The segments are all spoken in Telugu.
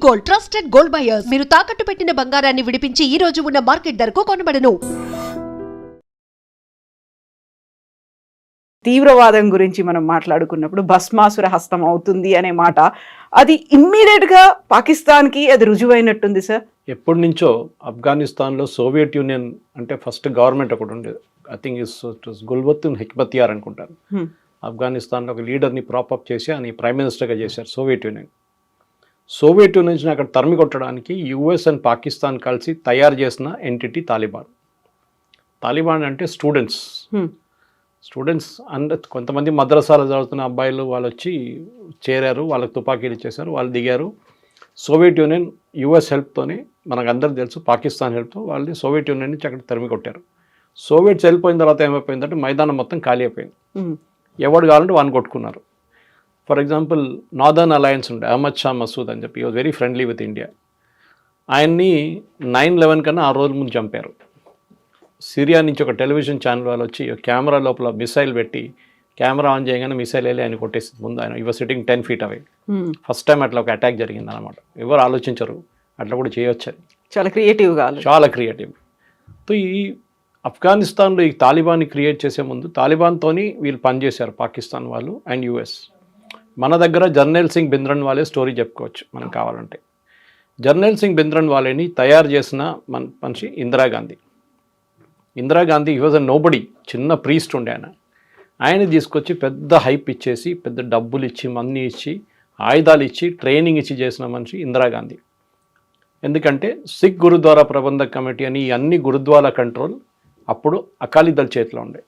Gold, trusted gold buyers. మీరు తాకట్టు పెట్టిన బంగారాన్ని విడిపించి ఈ రోజు ఉన్న మార్కెట్ ధరకు కొనబడను. తీవ్రవాదం గురించి మనం మాట్లాడుకున్నప్పుడు భస్మాసుర హస్తం అవుతుంది అనే మాట అది ఇమ్మీడియట్ గా పాకిస్తాన్ కి అది రుజువైనట్టుంది సార్. ఎప్పటి నుంచో ఆఫ్ఘనిస్తాన్లో సోవియట్ యూనియన్ అంటే ఫస్ట్ గవర్నమెంట్ ఒకటి ఉండేది. ఐ థింక్ ఇస్ గుల్బతున్ హెక్మతియార్ అనుకుంటాను. ఆఫ్ఘనిస్తాన్లో ఒక లీడర్ని ప్రాపప్ చేసి ఆయన ప్రైమ్ మినిస్టర్గా చేశారు సోవియట్ యూనియన్. సోవియట్ యూనియన్ నుంచి అక్కడ తరిమి కొట్టడానికి యుఎస్ అండ్ పాకిస్తాన్ కలిసి తయారు చేసిన ఎంటిటీ తాలిబాన్. తాలిబాన్ అంటే స్టూడెంట్స్ అండ్ కొంతమంది మద్రసాలు చదువుతున్న అబ్బాయిలు వాళ్ళు వచ్చి చేరారు, వాళ్ళకి తుపాకీలు ఇచ్చేశారు, వాళ్ళు దిగారు. సోవియట్ యూనియన్ యుఎస్ హెల్ప్తోనే, మనకు అందరికి తెలుసు పాకిస్తాన్ హెల్ప్తో వాళ్ళని సోవియట్ యూనియన్ నుంచి అక్కడ తరిమి కొట్టారు. సోవియట్స్ వెళ్ళిపోయిన తర్వాత ఏమైపోయిందంటే మైదానం మొత్తం ఖాళీ అయిపోయింది. ఎవడు కావాలంటే వాడిని కొట్టుకున్నారు. ఫర్ ఎగ్జాంపుల్ నార్దర్న్ అలయన్స్ ఉండే అహ్మద్ షా మసూద్ అని చెప్పి was very friendly with India. ఆయన్ని 9/11 కన్నా 6 రోజుల ముందు చంపారు. సిరియా నుంచి ఒక టెలివిజన్ ఛానల్ వాళ్ళు వచ్చి కెమెరా లోపల మిసైల్ పెట్టి కెమెరా ఆన్ చేయగానే మిసైల్ వెళ్ళి ఆయన కొట్టేసింది ముందు. ఆయన your sitting 10 feet away. First time అట్లా ఒక అటాక్ జరిగింది అనమాట. ఎవరు ఆలోచించరు అట్లా కూడా చేయొచ్చు. చాలా క్రియేటివ్గా, చాలా క్రియేటివ్. సో ఈ ఆఫ్ఘనిస్తాన్లో ఈ తాలిబాన్ని క్రియేట్ చేసే ముందు తాలిబాన్తోని వీళ్ళు పనిచేశారు పాకిస్తాన్ వాళ్ళు అండ్ యుఎస్. మన దగ్గర జర్నల్ సింగ్ భింద్రన్ వాళ్ళే స్టోరీ చెప్పుకోవచ్చు మనం కావాలంటే. జర్నల్ సింగ్ భింద్రన్ వాళ్ళని తయారు చేసిన మనిషి Indira Gandhi. He was a nobody, చిన్న ప్రీస్ట్ ఉండే ఆయన తీసుకొచ్చి పెద్ద హైప్ ఇచ్చేసి పెద్ద డబ్బులు ఇచ్చి మనీ ఇచ్చి ఆయుధాలు ఇచ్చి ట్రైనింగ్ ఇచ్చి చేసిన మనిషి ఇందిరాగాంధీ. ఎందుకంటే సిక్ గురుద్వారా ప్రబంధక్ కమిటీ అని ఈ అన్ని గురుద్వారా కంట్రోల్ అప్పుడు అకాలీదళ్ చేతిలో ఉండే.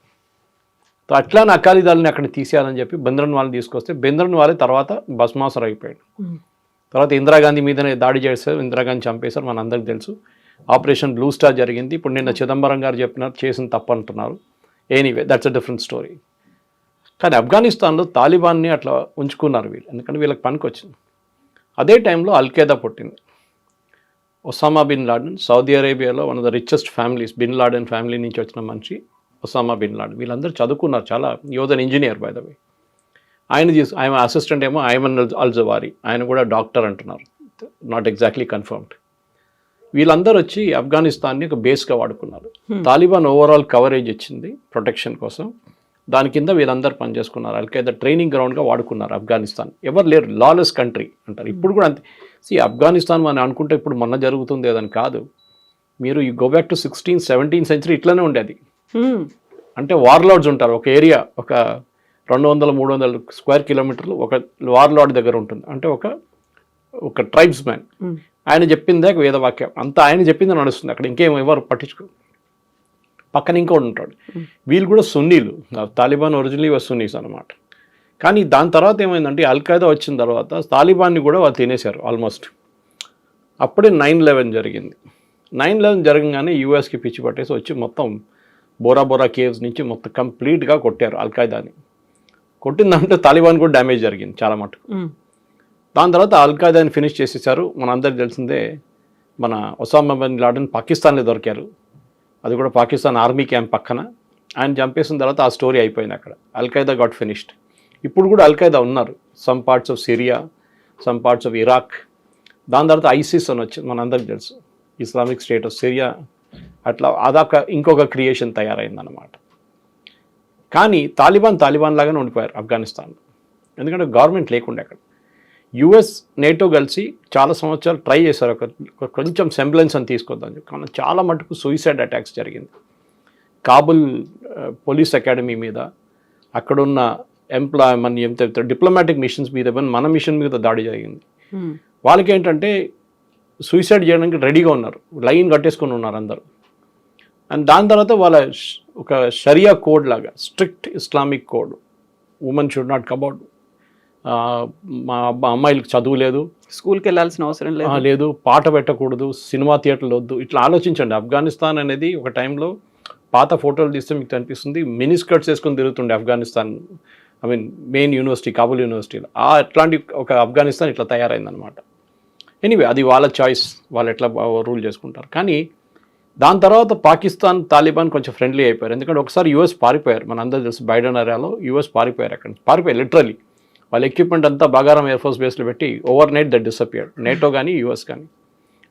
సో అట్లానే అకాలీదళని అక్కడ తీసేయాలని చెప్పి భింద్రన్ వాళ్ళని తీసుకొస్తే భింద్రన్ వాళ్ళే తర్వాత భస్మాసుర అయిపోయాడు. తర్వాత ఇందిరాగాంధీ మీదనే దాడి చేశారు, ఇందిరాగాంధీ చంపేశారు, మన అందరికి తెలుసు. ఆపరేషన్ బ్లూ స్టార్ జరిగింది. ఇప్పుడు నిన్న చిదంబరం గారు చెప్పినారు చేసిన తప్పు అంటున్నారు. Anyway that's a different story. కానీ ఆఫ్ఘనిస్తాన్లో తాలిబాన్ని అట్లా ఉంచుకున్నారు వీళ్ళు, ఎందుకంటే వీళ్ళకి పనికి వచ్చింది. అదే టైంలో అల్ఖైదా పుట్టింది. ఒసామా బిన్ లాడెన్ సౌదీ అరేబియాలో one of the richest families, bin Laden family నుంచి వచ్చిన మనిషి ఒసామా బిన్ లాడెన్. వీళ్ళందరూ చదువుకున్నారు, చాలా your an engineer by the way. ఆయన అసిస్టెంట్ ఏమో ఐమన్ అల్ జవారీ, ఆయన కూడా డాక్టర్ అంటున్నారు, నాట్ ఎగ్జాక్ట్లీ కన్ఫర్మ్డ్. వీళ్ళందరూ వచ్చి ఆఫ్ఘనిస్తాన్ని ఒక బేస్గా వాడుకున్నారు. తాలిబాన్ ఓవరాల్ కవరేజ్ ఇచ్చింది ప్రొటెక్షన్ కోసం, దాని కింద వీళ్ళందరూ పనిచేసుకున్నారు. అల్ఖైదా ట్రైనింగ్ గ్రౌండ్గా వాడుకున్నారు ఆఫ్ఘనిస్తాన్. ఎవరు లేరు, లాలెస్ కంట్రీ అంటారు. ఇప్పుడు కూడా అంతే. ఆఫ్ఘనిస్తాన్ మనం అనుకుంటే ఇప్పుడు మొన్న జరుగుతుంది అదని కాదు. మీరు ఈ go back to 16th 17th century ఇట్లనే ఉండేది. అంటే వార్లార్డ్స్ ఉంటారు, ఒక ఏరియా ఒక 200-300 square kilometers ఒక వార్లార్డ్ దగ్గర ఉంటుంది. అంటే ఒక ట్రైబ్స్ మ్యాన్, ఆయన చెప్పిందే వేదవాక్యం అంతా, ఆయన చెప్పింది నడుస్తుంది అక్కడ. ఇంకేం ఎవరు పట్టించుకో. పక్కన ఇంకోటి ఉంటాడు. వీళ్ళు కూడా సున్నీలు, తాలిబాన్ ఒరిజినలీ సున్నీస్ అనమాట. కానీ దాని తర్వాత ఏమైందంటే అల్ఖైదా వచ్చిన తర్వాత తాలిబాన్ని కూడా వాళ్ళు తినేశారు ఆల్మోస్ట్. అప్పుడే 9/11 జరిగింది. 9/11 జరగగానే యూఎస్కి పిచ్చి పట్టేసి వచ్చి మొత్తం బోరా కేవ్స్ నుంచి మొత్తం కంప్లీట్గా కొట్టారు అల్ఖైదాని. కొట్టిన దాంట్లో తాలిబాన్ కూడా డ్యామేజ్ జరిగింది చాలా మటుకు. దాని తర్వాత అల్ఖైదాని ఫినిష్ చేసేసారు. మనందరికి తెలిసిందే, మన ఒసామా బిన్ లాడెన్ పాకిస్తాన్లో దొరికారు. అది కూడా పాకిస్తాన్ ఆర్మీ క్యాంప్ పక్కన. ఆయన చంపేసిన తర్వాత ఆ స్టోరీ అయిపోయింది అక్కడ. Al-Qaeda got finished. ఇప్పుడు కూడా అల్ఖైదా ఉన్నారు, some parts of Syria, some parts of Iraq. దాని తర్వాత ఐసిస్ అని వచ్చింది, మనందరికి తెలుసు, ఇస్లామిక్ స్టేట్ ఆఫ్ సిరియా. అట్లా అదొక ఇంకొక క్రియేషన్ తయారైందన్నమాట. కానీ తాలిబాన్ లాగానే ఉండిపోయారు ఆఫ్ఘనిస్తాన్లో, ఎందుకంటే గవర్నమెంట్ లేకుండా అక్కడ. యుఎస్ నేటో కలిసి చాలా సంవత్సరాలు ట్రై చేశారు కొంచెం సెంబ్లెన్స్ అని తీసుకొద్దాం చెప్పి. కానీ చాలా మటుకు సూసైడ్ అటాక్స్ జరిగింది. కాబుల్ పోలీస్ అకాడమీ మీద, అక్కడున్న డిప్లొమాటిక్ మిషన్స్ మీద, మన మిషన్ మీద దాడి జరిగింది. వాళ్ళకి ఏంటంటే సూసైడ్ చేయడానికి రెడీగా ఉన్నారు, లైన్ కట్టేసుకొని ఉన్నారు అందరూ. అండ్ దాని తర్వాత వాళ్ళ ఒక షరియా కోడ్ లాగా, strict Islamic code, women should not come out, మా అమ్మాయిలకు చదువు లేదు, స్కూల్కి వెళ్ళాల్సిన అవసరం లేదు, పాట పెట్టకూడదు, సినిమా థియేటర్లు వద్దు. ఇట్లా ఆలోచించండి. ఆఫ్ఘనిస్తాన్ అనేది ఒక టైంలో పాత ఫోటోలు తీస్తే మీకు అనిపిస్తుంది మినిస్కర్ట్స్ వేసుకొని తిరుగుతుండే ఆఫ్ఘనిస్తాన్. మెయిన్ యూనివర్సిటీ, కాబుల్ యూనివర్సిటీలో. అట్లాంటి ఒక ఆఫ్ఘనిస్తాన్ ఇట్లా తయారైందనమాట. ఎనీవే అది వాళ్ళ చాయిస్, వాళ్ళు ఎట్లా రూల్ చేసుకుంటారు. కానీ దాని తర్వాత పాకిస్తాన్ తాలిబాన్ కొంచెం ఫ్రెండ్లీ అయిపోయారు. ఎందుకంటే ఒకసారి యూఎస్ పారిపోయారు, మన అందరూ తెలుసు, బైడెన్ ఏరియాలో యూఎస్ పారిపోయారు. అక్కడ పారిపోయారు లిటరలీ. వాళ్ళ ఎక్విప్మెంట్ అంతా బాగారం ఎయిర్ ఫోర్స్ బేస్లో పెట్టి overnight that disappeared, NATO కానీ యూఎస్ కానీ.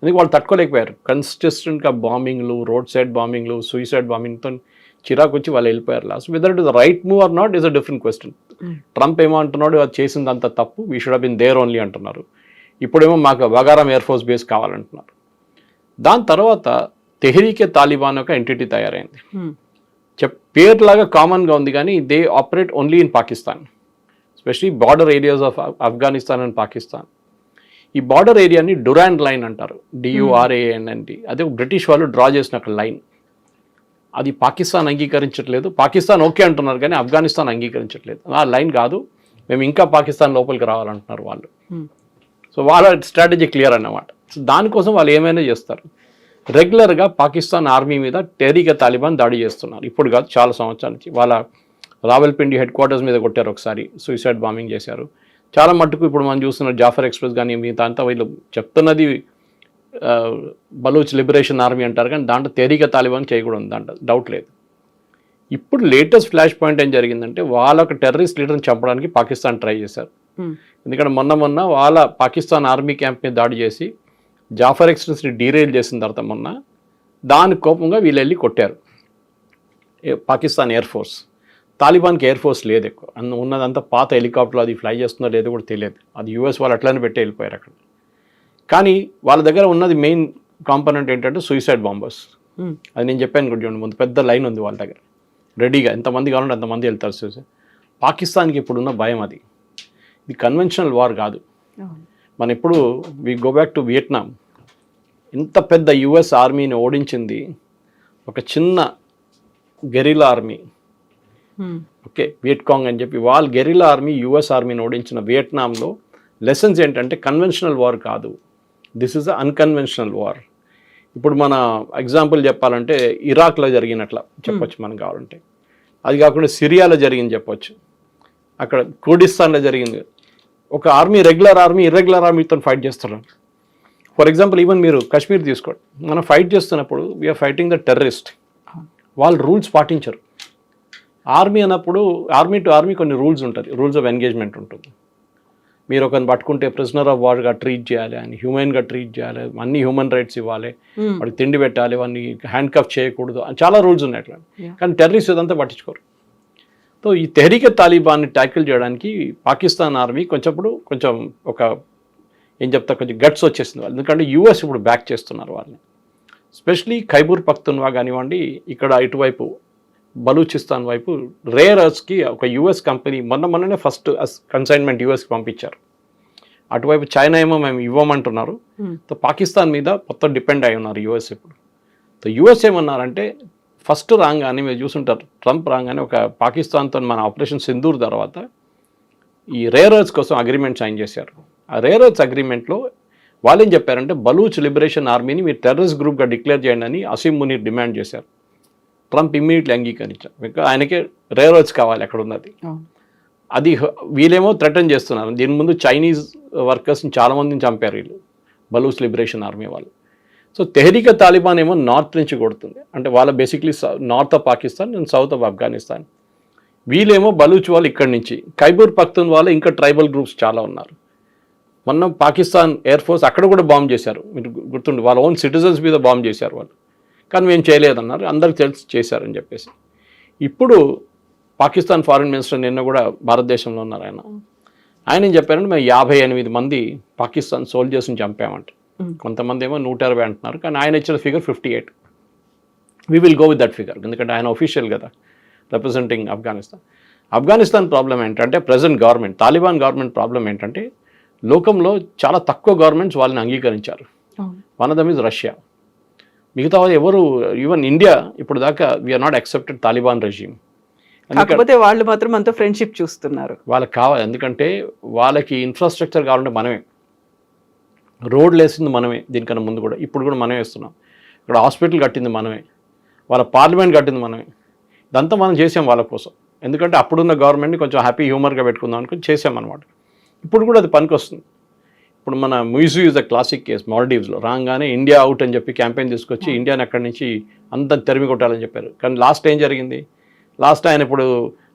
అందుకే వాళ్ళు తట్టుకోలేకపోయారు. కన్సిస్టెంట్గా బాంబింగ్లు, రోడ్ సైడ్ బాంబింగ్లు, సూసైడ్ బాంబింగ్తో చిరాకు వచ్చి వాళ్ళు వెళ్ళిపోయారు last. Whether it is the right move or not is a different question. Trump ఏమో అంటున్నాడు అది చేసిందంత తప్పు, we should have been there only అంటున్నారు. ఇప్పుడేమో మాకు బగారం ఎయిర్ ఫోర్స్ బేస్ కావాలంటున్నారు. దాని తర్వాత తెహ్రీకే తాలిబాన్ ఒక ఎంటిటీ తయారైంది. పేర్లాగా కామన్గా ఉంది కానీ they operate only in Pakistan, especially border areas of Afghanistan and Pakistan. ఈ బార్డర్ ఏరియాని డురాండ్ లైన్ అంటారు, DURAND. అదే బ్రిటిష్ వాళ్ళు డ్రా చేసిన ఒక లైన్. అది పాకిస్తాన్ అంగీకరించట్లేదు. పాకిస్తాన్ ఓకే అంటున్నారు కానీ ఆఫ్ఘనిస్తాన్ అంగీకరించట్లేదు. ఆ లైన్ కాదు, మేము ఇంకా పాకిస్తాన్ లోపలికి రావాలంటున్నారు వాళ్ళు. సో వాళ్ళ స్ట్రాటజీ క్లియర్ అన్నమాట. సో దానికోసం వాళ్ళు ఏమైనా చేస్తారు. రెగ్యులర్గా పాకిస్తాన్ ఆర్మీ మీద తెహ్రీకే తాలిబాన్ దాడి చేస్తున్నారు. ఇప్పుడు కాదు, చాలా సంవత్సరాల నుంచి. వాళ్ళ రావల్పిండి హెడ్ క్వార్టర్స్ మీద కొట్టారు ఒకసారి, సూసైడ్ బాంబింగ్ చేశారు. చాలా మట్టుకు ఇప్పుడు మనం చూస్తున్న జాఫర్ ఎక్స్ప్రెస్ కానీ మిగతా అంతా వీళ్ళు చెప్తున్నది బలూచ్ లిబరేషన్ ఆర్మీ అంటారు కానీ దాంట్లో తెహ్రీకే తాలిబాన్ చేయకూడదు, దాంట్లో డౌట్ లేదు. ఇప్పుడు లేటెస్ట్ ఫ్లాష్ పాయింట్ ఏం జరిగిందంటే వాళ్ళ ఒక టెర్రరిస్ట్ లీడర్ని చంపడానికి పాకిస్తాన్ ట్రై చేశారు. ఎందుకంటే మొన్న వాళ్ళ పాకిస్తాన్ ఆర్మీ క్యాంప్ మీద దాడి చేసి జాఫర్ ఎక్స్ప్రెస్ని డీరైల్ చేసిన తర్వాత దాని కోపంగా వీళ్ళు వెళ్ళి కొట్టారు పాకిస్తాన్ ఎయిర్ ఫోర్స్. తాలిబాన్కి ఎయిర్ ఫోర్స్ లేదు ఎక్కువ, ఉన్నదంతా పాత హెలికాప్టర్లు, అది ఫ్లై చేస్తుందో లేదో కూడా తెలియదు. అది US వాళ్ళు అట్లనే పెట్టి వెళ్ళిపోయారు అక్కడ. కానీ వాళ్ళ దగ్గర ఉన్నది మెయిన్ కాంపోనెంట్ ఏంటంటే సూసైడ్ బాంబర్స్. అది నేను చెప్పాను కూడా చూడండి, ముందు పెద్ద లైన్ ఉంది వాళ్ళ దగ్గర రెడీగా, ఎంతమంది కావాలంటే అంతమంది వెళ్తారు సూసైడ్. పాకిస్తాన్కి ఇప్పుడున్న భయం అది. ఇది కన్వెన్షనల్ వార్ కాదు. మన ఇప్పుడు we go back to Vietnam. ఇంత పెద్ద US ఆర్మీని ఓడించింది ఒక చిన్న గెరిలా ఆర్మీ. ఓకే, వియట్కాంగ్ అని చెప్పి వాళ్ళ గెరిలా ఆర్మీ US ఆర్మీని ఓడించిన వియట్నాంలో లెసన్స్ ఏంటంటే కన్వెన్షనల్ వార్ కాదు, this is a unconventional war. ఇప్పుడు మన ఎగ్జాంపుల్ చెప్పాలంటే ఇరాక్లో జరిగినట్లా చెప్పొచ్చు మనం కావాలంటే. అది కాకుండా సిరియాలో జరిగింది చెప్పొచ్చు, అక్కడ కుర్డిస్తాన్లో జరిగింది. ఒక ఆర్మీ రెగ్యులర్ ఆర్మీ ఇర్రెగ్యులర్ ఆర్మీతో ఫైట్ చేస్తున్నారు. ఫర్ ఎగ్జాంపుల్ ఈవెన్ మీరు కాశ్మీర్ తీసుకోండి, మనం ఫైట్ చేస్తున్నప్పుడు వీఆర్ ఫైటింగ్ ద టెర్రరిస్ట్. వాళ్ళు రూల్స్ పాటించరు. ఆర్మీ అన్నప్పుడు ఆర్మీ టు ఆర్మీ కొన్ని రూల్స్ ఉంటుంది, రూల్స్ ఆఫ్ ఎంగేజ్మెంట్ ఉంటుంది. మీరు ఒకరిని పట్టుకుంటే ప్రిజనర్ ఆఫ్ వార్గా ట్రీట్ చేయాలి, అని హ్యూమన్గా ట్రీట్ చేయాలి, అన్ని హ్యూమన్ రైట్స్ ఇవ్వాలి, వాడికి తిండి పెట్టాలి, వాడిని హ్యాండ్ కఫ్ చేయకూడదు అని చాలా రూల్స్ ఉన్నాయి అట్లా. కానీ టెర్రరిస్ట్ ఇదంతా పట్టించుకోరు. సో ఈ తెహ్రీకే తాలిబాన్ని ట్యాకిల్ చేయడానికి పాకిస్తాన్ ఆర్మీ కొంచెం ఒక ఏం చెప్తా కొంచెం గట్స్ వచ్చేసింది వాళ్ళు. ఎందుకంటే US ఇప్పుడు బ్యాక్ చేస్తున్నారు వాళ్ళని. ఎస్పెషలీ ఖైబర్ పఖ్తూన్వా కానివ్వండి, ఇక్కడ ఇటువైపు బలూచిస్తాన్ వైపు రేర్ ఎర్త్స్కి ఒక US కంపెనీ మొన్ననే ఫస్ట్ కన్సైన్మెంట్ USకి పంపించారు. అటువైపు చైనా ఏమో మేము ఇవ్వమంటున్నారు. సో పాకిస్తాన్ మీద మొత్తం డిపెండ్ అయి ఉన్నారు US ఇప్పుడు. సో US ఏమన్నారంటే ఫస్ట్ రాగానే మీరు చూసుంటారు, ట్రంప్ రాగానే ఒక పాకిస్తాన్తో మన ఆపరేషన్ సింధూర్ తర్వాత ఈ రేర్ ఎర్త్స్ కోసం అగ్రిమెంట్ సైన్ చేశారు. ఆ రేర్ ఎర్త్స్ అగ్రిమెంట్లో వాళ్ళు ఏం చెప్పారంటే బలూచ్ లిబరేషన్ ఆర్మీని మీరు టెర్రరిస్ట్ గ్రూప్గా డిక్లేర్ చేయండి అని అసీం మునీర్ డిమాండ్ చేశారు. ట్రంప్ ఇమ్మీడియట్లీ అంగీకరించారు. ఇంకా ఆయనకే రేర్ ఎర్త్స్ కావాలి అక్కడ ఉన్నది. అది వీళ్ళేమో థ్రెటన్ చేస్తున్నారు. దీని ముందు చైనీస్ వర్కర్స్ని చాలామందిని చంపారు వీళ్ళు, బలూచ్ లిబరేషన్ ఆర్మీ వాళ్ళు. సో తెహ్రీకే తాలిబాన్ ఏమో నార్త్ నుంచి కొడుతుంది, అంటే వాళ్ళ basically north of Pakistan and south of Afghanistan. వీళ్ళేమో బలూచ్ వాళ్ళు ఇక్కడి నుంచి, ఖైబర్ పఖ్తూన్ వాళ్ళు ఇంకా ట్రైబల్ గ్రూప్స్ చాలా ఉన్నారు. మొన్న పాకిస్తాన్ ఎయిర్ ఫోర్స్ అక్కడ కూడా బాంబ్ చేశారు, మీరు గుర్తుండి, వాళ్ళ ఓన్ సిటిజన్స్ మీద బాంబ్ చేశారు వాళ్ళు. కానీ మేము చేయలేదన్నారు, అందరికి తెలిసి చేశారని చెప్పేసి. ఇప్పుడు పాకిస్తాన్ ఫారిన్ మినిస్టర్ నిన్న కూడా భారతదేశంలో ఉన్నారు ఆయన ఏం చెప్పారంటే మేము 58 మంది పాకిస్తాన్ సోల్జర్స్ని చంపామంట. కొంతమంది ఏమో 120 అంటున్నారు, కానీ ఆయన ఇచ్చిన figure 58. We will go with that figure, ఎందుకంటే ఆయన ఒఫీషియల్ కదా రిప్రజెంటింగ్ ఆఫ్ఘనిస్తాన్ ప్రాబ్లం ఏంటంటే present government, Taliban government problem ఏంటంటే లోకంలో చాలా తక్కువ గవర్నమెంట్స్ వాళ్ళని అంగీకరించారు. One of them is Russia. మిగతా వాళ్ళు ఎవరు, ఈవెన్ ఇండియా ఇప్పుడు దాకా we are not accepted Taliban regime. కాకపోతే వాళ్ళు మాత్రం అంతా ఫ్రెండ్షిప్ చూస్తున్నారు. వాళ్ళకి కావాలి, ఎందుకంటే వాళ్ళకి ఇన్ఫ్రాస్ట్రక్చర్ కావాలంటే మనమే, రోడ్లు వేసింది మనమే, దీనికన్నా ముందు కూడా ఇప్పుడు కూడా మనమే వేస్తున్నాం. ఇక్కడ హాస్పిటల్ కట్టింది మనమే, వాళ్ళ పార్లమెంట్ కట్టింది మనమే. ఇదంతా మనం చేసాం వాళ్ళ కోసం, ఎందుకంటే అప్పుడున్న గవర్నమెంట్ని కొంచెం హ్యాపీ హ్యూమర్గా పెట్టుకుందాం అనుకుని చేసామన్నమాట. ఇప్పుడు కూడా అది పనికి వస్తుంది. ఇప్పుడు మన Muizzu is a classic case. మాల్డీవ్స్లో రాగానే ఇండియా అవుట్ అని చెప్పి క్యాంపెయిన్ తీసుకొచ్చి ఇండియాని అక్కడి నుంచి అంత తెరిమి కొట్టాలని చెప్పారు. కానీ లాస్ట్ ఏం జరిగింది, లాస్ట్ ఆయన ఇప్పుడు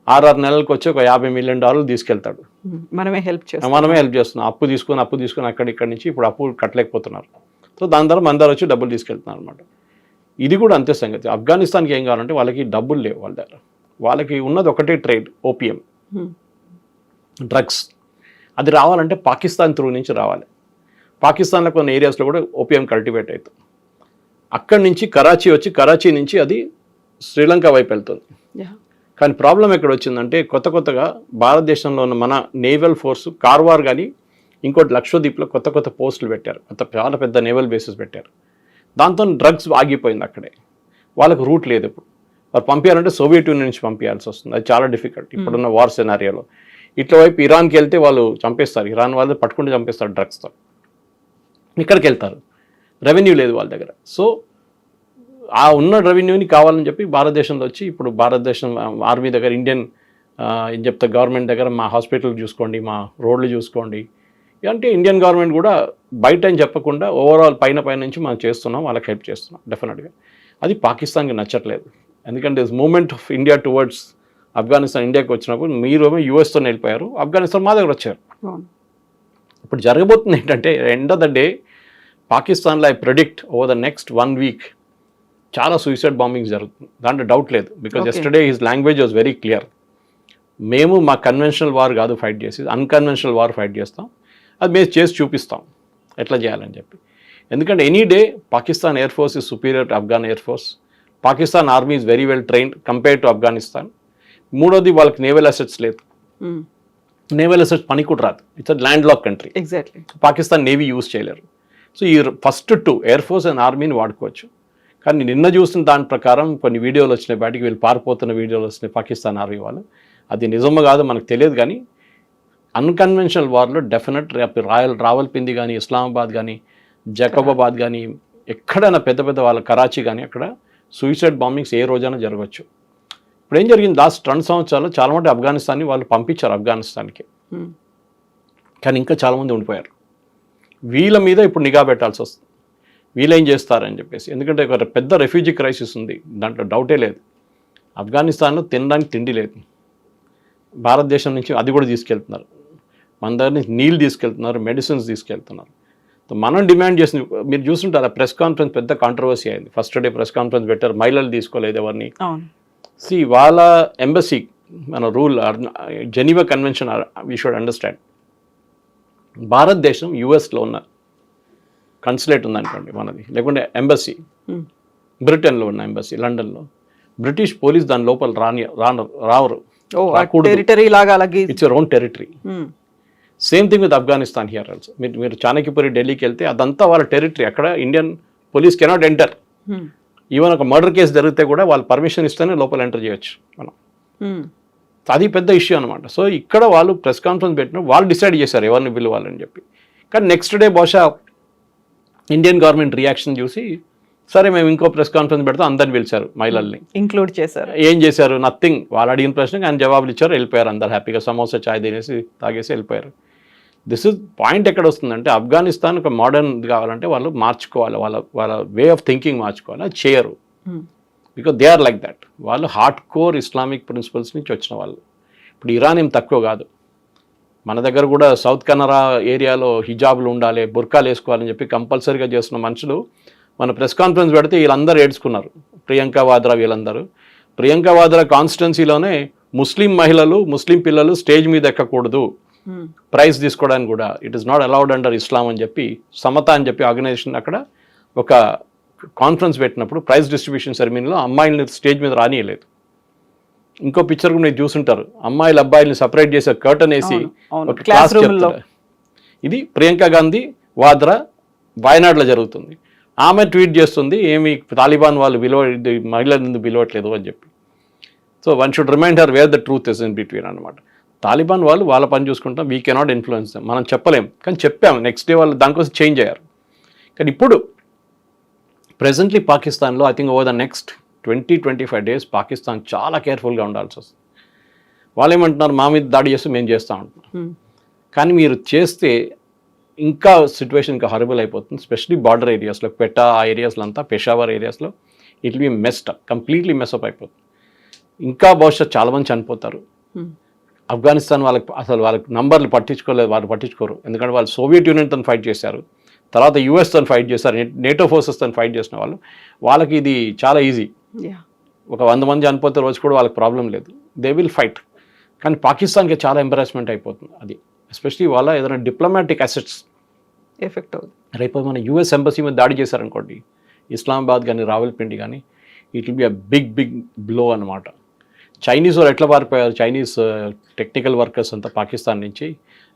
6 నెలలకు వచ్చి ఒక $50 మిలియన్ తీసుకెళ్తాడు. మనమే హెల్ప్ చేస్తాం. మనమే హెల్ప్ చేస్తున్నాం. అప్పు తీసుకొని ఇక్కడి నుంచి ఇప్పుడు అప్పు కట్టలేకపోతున్నారు. సో దాని ద్వారా మన దగ్గర వచ్చి డబ్బులు తీసుకెళ్తున్నారు అనమాట. ఇది కూడా అంతే సంగతి. ఆఫ్ఘనిస్తాన్కి ఏం కావాలంటే వాళ్ళకి డబ్బులు లేవు వాళ్ళ దగ్గర. వాళ్ళకి ఉన్నది ఒకటే ట్రేడ్, ఓపియం, డ్రగ్స్. అది రావాలంటే పాకిస్తాన్ త్రూ నుంచి రావాలి. పాకిస్తాన్లో కొన్ని ఏరియాస్లో కూడా ఓపియం కల్టివేట్ అవుతుంది. అక్కడి నుంచి కరాచీ వచ్చి, కరాచీ నుంచి అది శ్రీలంక వైపు వెళ్తుంది. కానీ ప్రాబ్లం ఎక్కడ వచ్చిందంటే కొత్తగా భారతదేశంలో ఉన్న మన నేవల్ ఫోర్సు కార్వార్ కానీ ఇంకోటి లక్షద్వీప్లో కొత్త పోస్టులు పెట్టారు. చాలా పెద్ద నేవల్ బేసెస్ పెట్టారు. దాంతో డ్రగ్స్ ఆగిపోయింది అక్కడే. వాళ్ళకు రూట్ లేదు. ఇప్పుడు వారు పంపించాలంటే సోవియట్ యూనియన్ నుంచి పంపించాల్సి వస్తుంది. అది చాలా డిఫికల్ట్ ఇప్పుడున్న వార్ సినారియోలో. ఇట్లా వైపు ఇరాన్కి వెళ్తే వాళ్ళు చంపేస్తారు. ఇరాన్ వాళ్ళు పట్టుకుంటే చంపేస్తారు డ్రగ్స్తో. ఇక్కడికి వెళ్తారు, రెవెన్యూ లేదు వాళ్ళ దగ్గర. సో ఆ ఉన్న రెవెన్యూని కావాలని చెప్పి భారతదేశంలో వచ్చి ఇప్పుడు భారతదేశం ఆర్మీ దగ్గర ఇండియన్ ఏం చెప్తా గవర్నమెంట్ దగ్గర మా హాస్పిటల్ చూసుకోండి, మా రోడ్లు చూసుకోండి అంటే ఇండియన్ గవర్నమెంట్ కూడా బయట అని చెప్పకుండా ఓవరాల్ పైన నుంచి మనం చేస్తున్నాం, వాళ్ళకి హెల్ప్ చేస్తున్నాం డెఫినెట్గా. అది పాకిస్తాన్కి నచ్చట్లేదు. ఎందుకంటే moment of India towards Afghanistan ఇండియాకి వచ్చినప్పుడు మీరు యూఎస్తో వెళ్ళిపోయారు, ఆఫ్ఘనిస్తాన్ మా దగ్గర వచ్చారు. ఇప్పుడు జరగబోతుంది ఏంటంటే ఎండ్ ఆఫ్ ద డే పాకిస్తాన్లో I predict over the next 1 week చాలా సూసైడ్ బాంబింగ్స్ జరుగుతుంది. దాంట్లో డౌట్ లేదు. Because yesterday his language was very clear. మేము మా కన్వెన్షనల్ వార్ కాదు ఫైట్ చేసి, అన్కన్వెన్షనల్ వార్ ఫైట్ చేస్తాం. అది మేము చేసి చూపిస్తాం ఎట్లా చేయాలని చెప్పి. ఎందుకంటే any day Pakistan air force is superior to Afghan air force. Pakistan army is very well trained compare to Afghanistan. మూడోది వాళ్ళకి నేవల్ అసెట్స్ లేదు. నేవల్ అసెట్స్ పని కూడా రాదు. It's land lock country. Exactly. Pakistan navy use చేయలేరు. సో ఈ ఫస్ట్ 2 ఎయిర్ ఫోర్స్ అండ్ ఆర్మీని వాడుకోవచ్చు. కానీ నిన్న చూసిన దాని ప్రకారం కొన్ని వీడియోలు వచ్చినాయి బయటికి, వీళ్ళు పారిపోతున్న వీడియోలు వచ్చినాయి పాకిస్తాన్ ఆర్మీ వాళ్ళు. అది నిజమో కాదో మనకు తెలియదు. కానీ అన్కన్వెన్షనల్ వార్లో డెఫినెట్ రావల్పిండి కానీ, ఇస్లామాబాద్ కానీ, జకోబాబాద్ కానీ, ఎక్కడైనా పెద్ద వాళ్ళ కరాచీ కానీ అక్కడ సూసైడ్ బాంబింగ్స్ ఏ రోజైనా జరగవచ్చు. ఇప్పుడు ఏం జరిగింది లాస్ట్ 2 సంవత్సరాలు చాలా మంది ఆఫ్ఘనిస్తాన్ని వాళ్ళు పంపించారు ఆఫ్ఘనిస్తాన్కి. కానీ ఇంకా చాలామంది ఉండిపోయారు. వీళ్ళ మీద ఇప్పుడు నిఘా పెట్టాల్సి వస్తుంది, వీళ్ళు ఏం చేస్తారని చెప్పేసి. ఎందుకంటే ఒక పెద్ద రెఫ్యూజీ క్రైసిస్ ఉంది, దాంట్లో డౌటే లేదు. ఆఫ్ఘనిస్తాన్లో తినడానికి తిండి లేదు. భారతదేశం నుంచి అది కూడా తీసుకెళ్తున్నారు. మన దగ్గర నుంచి నీళ్ళు తీసుకెళ్తున్నారు, మెడిసిన్స్ తీసుకెళ్తున్నారు. మనం డిమాండ్ చేసింది మీరు చూస్తుంటారు. ప్రెస్ కాన్ఫరెన్స్ పెద్ద కాంట్రవర్సీ అయింది. ఫస్ట్ డే ప్రెస్ కాన్ఫరెన్స్ పెట్టారు, మహిళలు తీసుకోలేదు ఎవరిని. వాళ్ళ ఎంబసీ మన rule Geneva convention we should understand. భారతదేశం యుఎస్లో ఉన్న కన్సులేట్ ఉందనుకోండి మనది, లేకుంటే ఎంబసీ బ్రిటన్లో ఉన్న ఎంబసీ లండన్లో, బ్రిటిష్ పోలీస్ దాని లోపల రావరు. It's your own territory. Same thing with Afghanistan here also. మీరు చాణక్యపురి ఢిల్లీకి వెళ్తే అదంతా వాళ్ళ టెరిటరీ. అక్కడ Indian police cannot enter. Even ఒక మర్డర్ కేసు జరిగితే కూడా వాళ్ళు పర్మిషన్ ఇస్తేనే లోపల ఎంటర్ చేయొచ్చు మనం. అది పెద్ద ఇష్యూ అనమాట. సో ఇక్కడ వాళ్ళు ప్రెస్ కాన్ఫరెన్స్ పెట్టిన వాళ్ళు డిసైడ్ చేశారు ఎవరిని పిలవాలని చెప్పి. కానీ నెక్స్ట్ డే బహుశా ఇండియన్ గవర్నమెంట్ రియాక్షన్ చూసి సరే మేము ఇంకో ప్రెస్ కాన్ఫరెన్స్ పెడతాం అందరిని పిలిచారు, మహిళల్ని ఇంక్లూడ్ చేశారు. ఏం చేశారు? నథింగ్. వాళ్ళు అడిగిన ప్రశ్నకి ఆయన జవాబులు ఇచ్చారు, వెళ్ళిపోయారు. అందరు హ్యాపీగా సమోసా చాయ్ తినేసి తాగేసి వెళ్ళిపోయారు. దిస్ ఇస్ పాయింట్ ఎక్కడ వస్తుందంటే ఆఫ్ఘనిస్తాన్ ఒక మోడర్న్ కావాలంటే వాళ్ళు మార్చుకోవాలి, వాళ్ళ వే ఆఫ్ థింకింగ్ మార్చుకోవాలి. అది చేయరు. Because they are like that. వాళ్ళు హార్డ్ కోర్ ఇస్లామిక్ ప్రిన్సిపల్స్ నుంచి వచ్చిన వాళ్ళు. ఇప్పుడు ఇరాన్ ఏం తక్కువ కాదు. మన దగ్గర కూడా సౌత్ కెనరా ఏరియాలో హిజాబ్లు ఉండాలి, బుర్కాలు వేసుకోవాలని చెప్పి కంపల్సరీగా చేస్తున్న మనుషులు మన ప్రెస్ కాన్ఫరెన్స్ పెడితే వీళ్ళందరూ ఏడ్చుకున్నారు. ప్రియాంక వాద్రా వీళ్ళందరూ. ప్రియాంక వాద్రా కాన్స్టిట్యున్సీలోనే ముస్లిం మహిళలు, ముస్లిం పిల్లలు స్టేజ్ మీద ఎక్కకూడదు, ప్రైజ్ తీసుకోవడానికి కూడా it is not allowed under Islam అని చెప్పి సమత అని చెప్పి ఆర్గనైజేషన్ అక్కడ ఒక కాన్ఫరెన్స్ పెట్టినప్పుడు ప్రైజ్ డిస్ట్రిబ్యూషన్ సెరమనీలో అమ్మాయిల్ని స్టేజ్ మీద రానియలేదు. ఇంకో పిక్చర్ కూడా మీరు చూసుంటారు, అమ్మాయిలు అబ్బాయిల్ని సపరేట్ చేసే కర్టన్ వేసి ఒక క్లాస్ చెప్తారు. ఇది ప్రియాంక గాంధీ వాద్రా వాయనాడులో జరుగుతుంది. ఆమె ట్వీట్ చేస్తుంది ఏమి తాలిబాన్ వాళ్ళు మహిళలను పిలవట్లేదు అని చెప్పి. So one should remind her where the truth is in between అనమాట. తాలిబాన్ వాళ్ళు వాళ్ళ పని చూసుకుంటాం, వీ కెనాట్ ఇన్ఫ్లుయెన్స్ దెమ్. మనం చెప్పలేం, కానీ చెప్పాము. నెక్స్ట్ డే వాళ్ళు దానికోసం చేంజ్ అయ్యారు. కానీ ఇప్పుడు ప్రెజెంట్లీ పాకిస్తాన్లో I think over the next 20-25 days Pakistan చాలా కేర్ఫుల్గా ఉండాల్సి వస్తుంది. వాళ్ళు ఏమంటున్నారు, మా మీద దాడి చేస్తే మేము చేస్తూ ఉంటున్నాం. కానీ మీరు చేస్తే ఇంకా సిచ్యువేషన్ ఇంకా హారబుల్ అయిపోతుంది. స్పెషలీ బార్డర్ ఏరియాస్లో, క్వెటా ఆ ఏరియాస్లో అంతా, పెషావర్ ఏరియాస్లో it will B messed up, completely mess up అయిపోతుంది. ఇంకా బహుశా చాలామంది చనిపోతారు. ఆఫ్ఘనిస్తాన్ వాళ్ళకి నంబర్లు పట్టించుకోలేదు, వాళ్ళు పట్టించుకోరు. ఎందుకంటే వాళ్ళు సోవియట్ యూనియన్తో ఫైట్ చేశారు, తర్వాత యూఎస్తో ఫైట్ చేశారు, నేటో ఫోర్సెస్తో ఫైట్ చేసిన వాళ్ళకి ఇది చాలా ఈజీ. ఒక 100 మంది చనిపోతే రోజు కూడా వాళ్ళకి ప్రాబ్లం లేదు, దే విల్ ఫైట్. కానీ పాకిస్తాన్కి చాలా ఎంబరాస్మెంట్ అయిపోతుంది అది, ఎస్పెషలీ వాళ్ళ ఏదైనా డిప్లొమాటిక్ అసెట్స్ ఎఫెక్ట్ అవుతుంది. రేపు మన యూఎస్ ఎంబసీ మీద దాడి చేశారనుకోండి, ఇస్లామాబాద్ కానీ రావల్పిండి కానీ, it will be a big blow అనమాట. చైనీస్ వాళ్ళు ఎట్లా పారిపోయారు, చైనీస్ టెక్నికల్ వర్కర్స్ అంతా పాకిస్తాన్ నుంచి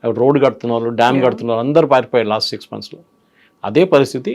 రోడ్ కడుతున్న వాళ్ళు, డ్యామ్ కడుతున్న వాళ్ళు అందరూ పారిపోయారు లాస్ట్ 6 monthsలో. అదే పరిస్థితి